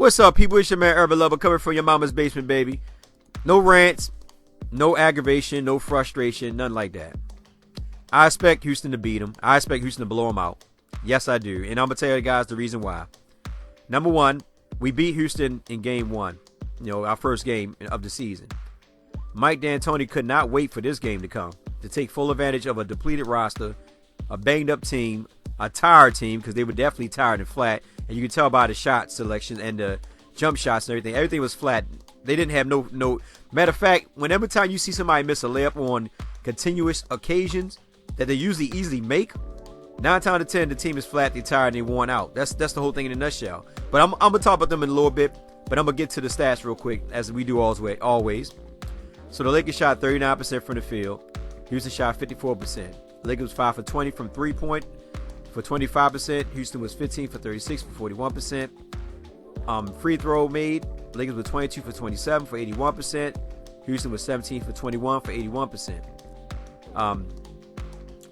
What's up, people? It's your man Urban Lover coming from your mama's basement, baby. No rants, no aggravation, no frustration, nothing like that. I expect Houston to beat them. I expect Houston to blow them out. Yes, I do. And I'm going to tell you guys the reason why. Number one, we beat Houston in game one, our first game of the season. Mike D'Antoni could not wait for this game to come to take full advantage of a depleted roster, a banged-up team, a tired team, because they were definitely tired and flat. And you can tell by the shot selection and the jump shots and everything. Everything was flat. They didn't have no. Matter of fact, whenever time you see somebody miss a layup on continuous occasions that they usually easily make, 9 times out of 10 the team is flat, they're tired, and they worn out. That's the whole thing in a nutshell. But I'm gonna talk about them in a little bit. But I'm gonna get to the stats real quick, as we do always. So the Lakers shot 39% from the field. Houston shot 54%. The Lakers was 5 for 20 from 3-point. For 25%, Houston was 15 for 36 for 41%. Free throw made, Lakers were 22 for 27 for 81%. Houston was 17 for 21 for 81%.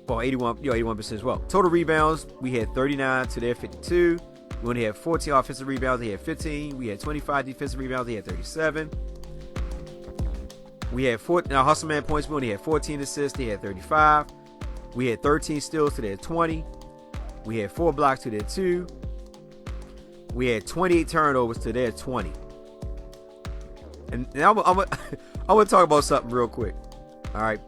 81% as well. Total rebounds, we had 39 to their 52. We only had 14 offensive rebounds, they had 15. We had 25 defensive rebounds, they had 37. We had hustle man points, we only had 14 assists, they had 35. We had 13 steals to their 20. We had 4 blocks to their 2. We had 28 turnovers to their 20. And I'm going to talk about something real quick. All right.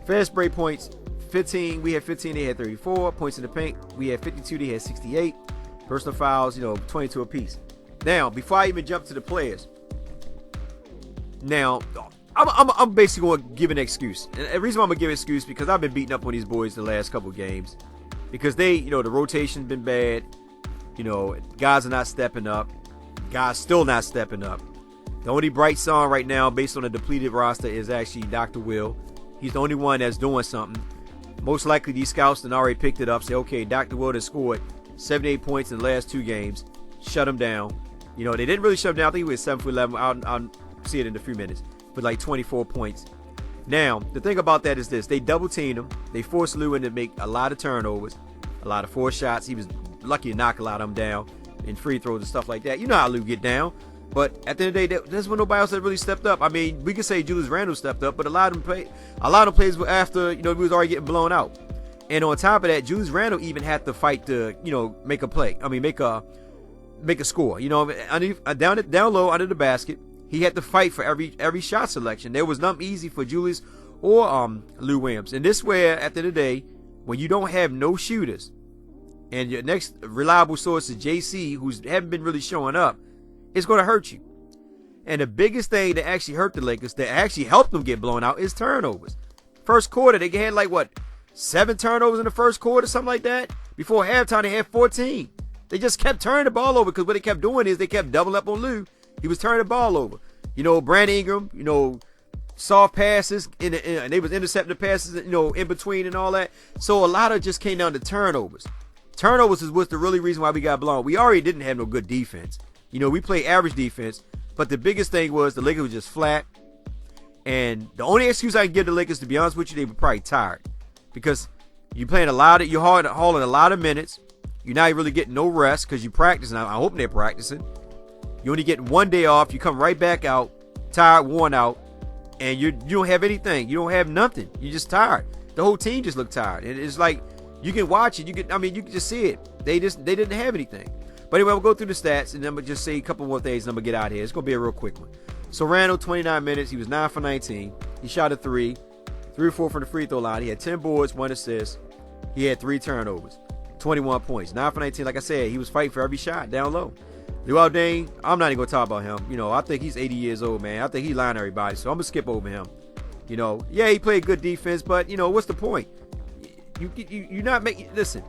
Fast break points, 15. We had 15. They had 34. Points in the paint, we had 52. They had 68. Personal fouls, 22 apiece. Now, before I even jump to the players, now, I'm basically going to give an excuse. And the reason why I'm going to give an excuse because I've been beating up on these boys the last couple of games. Because they, the rotation's been bad. Guys are not stepping up. Guys still not stepping up. The only bright song right now, based on a depleted roster, is actually Dr. Will. He's the only one that's doing something. Most likely, these scouts have already picked it up. Say, okay, Dr. Will has scored 78 points in the last 2 games. Shut him down. They didn't really shut him down. I think he was 7 for 11. I'll see it in a few minutes. With like 24 points. Now, the thing about that is this. They double-teamed him. They forced Lou in to make a lot of turnovers. A lot of forced shots. He was lucky to knock a lot of them down in free throws and stuff like that. You know how Lou get down. But at the end of the day, that's when nobody else had really stepped up. I mean, we could say Julius Randle stepped up, but a lot of them plays were after, we was already getting blown out. And on top of that, Julius Randle even had to fight to, make a play. I mean, make a score. Down low under the basket. He had to fight for every shot selection. There was nothing easy for Julius or Lou Williams. And this where, at the end of the day, when you don't have no shooters, and your next reliable source is JC, who's haven't been really showing up, it's going to hurt you. And the biggest thing that actually hurt the Lakers, that actually helped them get blown out, is turnovers. First quarter, they had 7 turnovers in the first quarter, something like that. Before halftime, they had 14. They just kept turning the ball over because what they kept doing is they kept doubling up on Lou. He was turning the ball over. Brandon Ingram, soft passes, and they was intercepting the passes, in between and all that. So a lot of it just came down to turnovers. Turnovers was the really reason why we got blown. We already didn't have no good defense. We played average defense, but the biggest thing was the Lakers were just flat. And the only excuse I can give the Lakers, to be honest with you, they were probably tired. Because you're hauling a lot of minutes. You're not really getting no rest because you practicing. I hope they're practicing. You only get 1 day off. You come right back out, tired, worn out, and you don't have anything. You don't have nothing. You're just tired. The whole team just looked tired. And it's like you can watch it. You can just see it. They didn't have anything. But anyway, we'll go through the stats, and then I'm gonna just say a couple more things, and I'm gonna get out of here. It's gonna be a real quick one. So Randle, 29 minutes. He was 9 for 19. He shot a 3 or 4 from the free throw line. He had 10 boards, 1 assist. He had 3 turnovers, 21 points. 9 for 19. Like I said, he was fighting for every shot down low. Luol Deng, I'm not even going to talk about him. I think he's 80 years old, man. I think he's lying to everybody, so I'm going to skip over him. Yeah, he played good defense, but, what's the point? You're not making... Listen,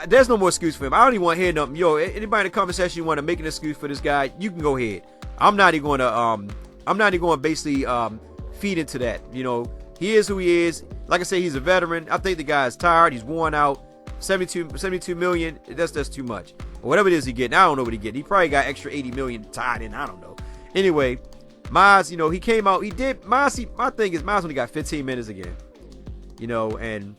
there's no more excuse for him. I don't even want to hear nothing. Anybody in the comment section you want to make an excuse for this guy, you can go ahead. I'm not even going to basically feed into that. He is who he is. Like I say, he's a veteran. I think the guy is tired. He's worn out. 72 million, that's too much. Or whatever it is he getting, I don't know what he getting. He probably got extra 80 million tied in, I don't know. Anyway, Miles, he came out, he did, Miles, my thing is Miles only got 15 minutes again. And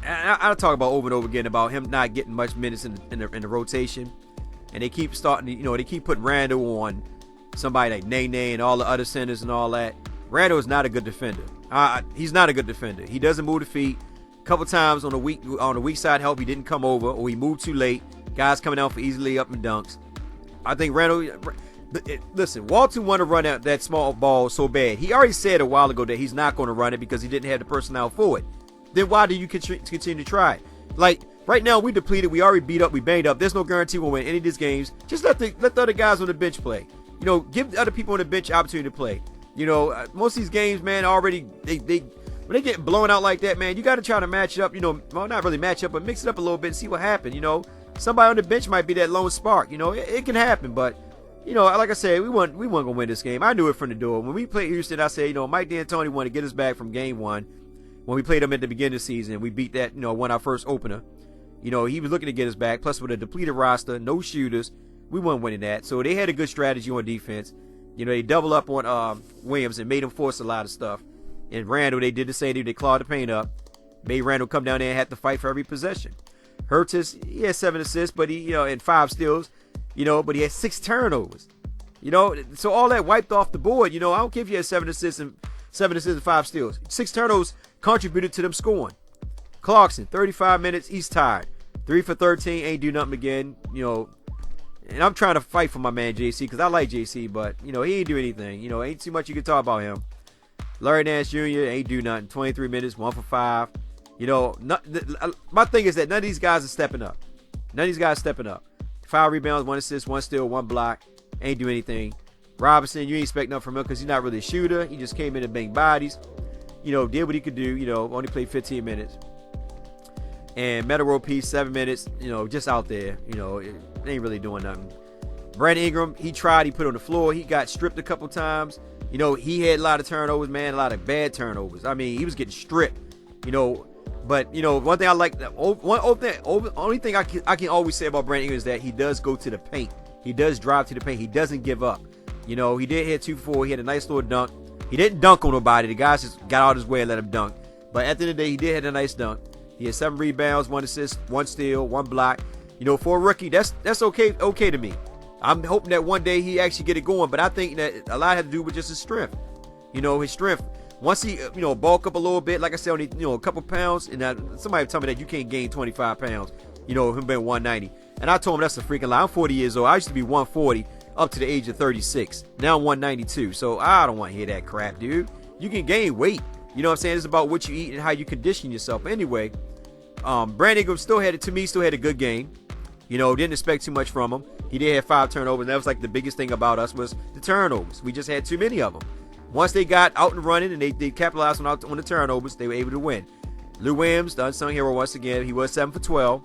I talk about over and over again about him not getting much minutes in the rotation. and they keep starting to, they keep putting Randle on somebody like Nene and all the other centers and all that. Randle is not a good defender. He's not a good defender. He doesn't move the feet. A couple times on the weak side help, he didn't come over, or he moved too late. Guys coming out for easily up and dunks. I think Randle. Listen, Walton want to run out that small ball so bad. He already said a while ago that he's not going to run it because he didn't have the personnel for it. Then why do you continue to try it? Like right now, we depleted. We already beat up. We banged up. There's no guarantee we'll win any of these games. Just let the other guys on the bench play. Give the other people on the bench opportunity to play. Most of these games, man, already when they get blown out like that, man, you got to try to match it up. Well, not really match up, but mix it up a little bit and see what happens. Somebody on the bench might be that lone spark. It can happen, but like I said, we weren't gonna win this game. I knew it from the door. When we played Houston, I said, Mike D'Antoni wanted to get us back from game one when we played them at the beginning of the season. We beat that, won our first opener. He was looking to get us back. Plus, with a depleted roster, no shooters, we weren't winning that. So they had a good strategy on defense. They double up on Williams and made him force a lot of stuff. And Randle, they did the same thing. They clawed the paint up, made Randle come down there and have to fight for every possession. Hurtis, he had 7 assists, but he, and 5 steals, but he had 6 turnovers. So all that wiped off the board. I don't care if you had 7 assists and 5 steals. 6 turnovers contributed to them scoring. Clarkson, 35 minutes, he's tired. 3 for 13, ain't do nothing again. And I'm trying to fight for my man JC because I like JC, but he ain't do anything. Ain't too much you can talk about him. Larry Nance Jr. ain't do nothing. 23 minutes, 1 for 5. My thing is that none of these guys are stepping up. 5 rebounds, 1 assist, 1 steal, 1 block. Ain't do anything. Robinson, you ain't expect nothing from him because he's not really a shooter. He just came in and banged bodies. Did what he could do. Only played 15 minutes. And Meta World Peace, 7 minutes. Just out there. It ain't really doing nothing. Brandon Ingram, he tried. He put on the floor. He got stripped a couple times. He had a lot of turnovers, man. A lot of bad turnovers. I mean, he was getting stripped. But one thing I like, only thing I can always say about Brandon Ingram is that he does go to the paint. He does drive to the paint. He doesn't give up. He did hit 2 for 4. He had a nice little dunk. He didn't dunk on nobody. The guys just got out of his way and let him dunk. But at the end of the day, he did have a nice dunk. He had 7 rebounds, 1 assist, 1 steal, 1 block. For a rookie, that's okay to me. I'm hoping that one day he actually get it going. But I think that a lot had to do with just his strength. His strength. Once he, bulk up a little bit, like I said, only, a couple pounds, and somebody tell me that you can't gain 25 pounds, him being 190. And I told him that's a freaking lie. I'm 40 years old. I used to be 140 up to the age of 36. Now I'm 192. So I don't want to hear that crap, dude. You can gain weight. You know what I'm saying? It's about what you eat and how you condition yourself. Anyway, Brandon Ingram still had a good game. Didn't expect too much from him. He did have 5 turnovers. And that was like the biggest thing about us was the turnovers. We just had too many of them. Once they got out and running and they capitalized on the turnovers, they were able to win. Lou Williams, the unsung hero once again. He was 7 for 12.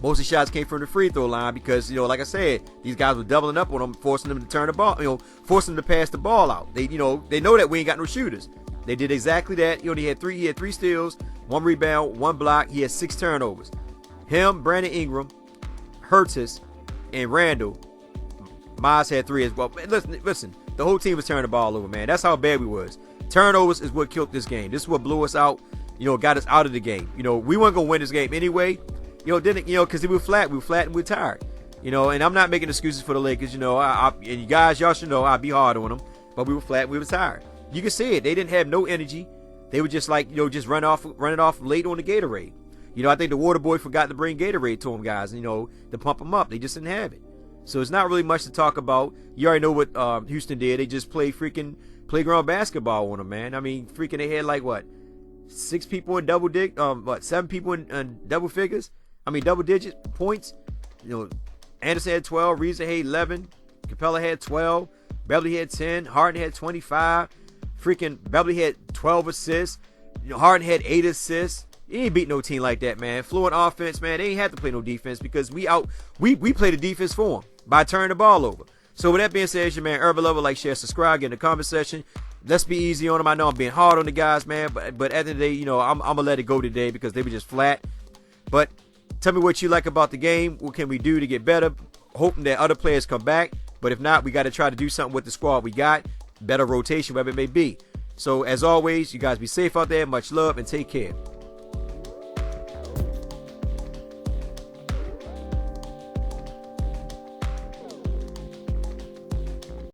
Most of the shots came from the free throw line because, like I said, these guys were doubling up on them, forcing them to turn the ball, forcing them to pass the ball out. They know that we ain't got no shooters. They did exactly that. He had 3 steals, 1 rebound, 1 block. He had 6 turnovers. Him, Brandon Ingram, Hurtis, and Randle. Miles had 3 as well. Man, listen. The whole team was turning the ball over, man. That's how bad we was. Turnovers is what killed this game. This is what blew us out. Got us out of the game. We weren't gonna win this game anyway. Because we were flat. We were flat and we were tired. And I'm not making excuses for the Lakers. And you guys, y'all should know I'd be hard on them. But we were flat. We were tired. You can see it. They didn't have no energy. They were just like, just running off late on the Gatorade. I think the water boy forgot to bring Gatorade to them guys. To pump them up. They just didn't have it. So it's not really much to talk about. You already know what Houston did. They just played freaking playground basketball on them, man. I mean, freaking they had like what, 6 people in 7 people in double figures. I mean, double digit points. Anderson had 12, Reza had 11, Capella had 12, Beverly had 10, Harden had 25. Freaking Beverly had 12 assists. Harden had 8 assists. He ain't beat no team like that, man. Fluent offense, man. They ain't have to play no defense because we play the defense for them by turning the ball over. So with that being said, it's your man Urban Lover. Like, share, subscribe, get in the comment section. Let's be easy on them. I know I'm being hard on the guys, man, but at the end of the day, I'm gonna let it go today because they were just flat. But tell me what you like about the game. What can we do to get better? Hoping that other players come back. But if not, we got to try to do something with the squad we got. Better rotation, whatever it may be. So as always, you guys be safe out there. Much love and take care.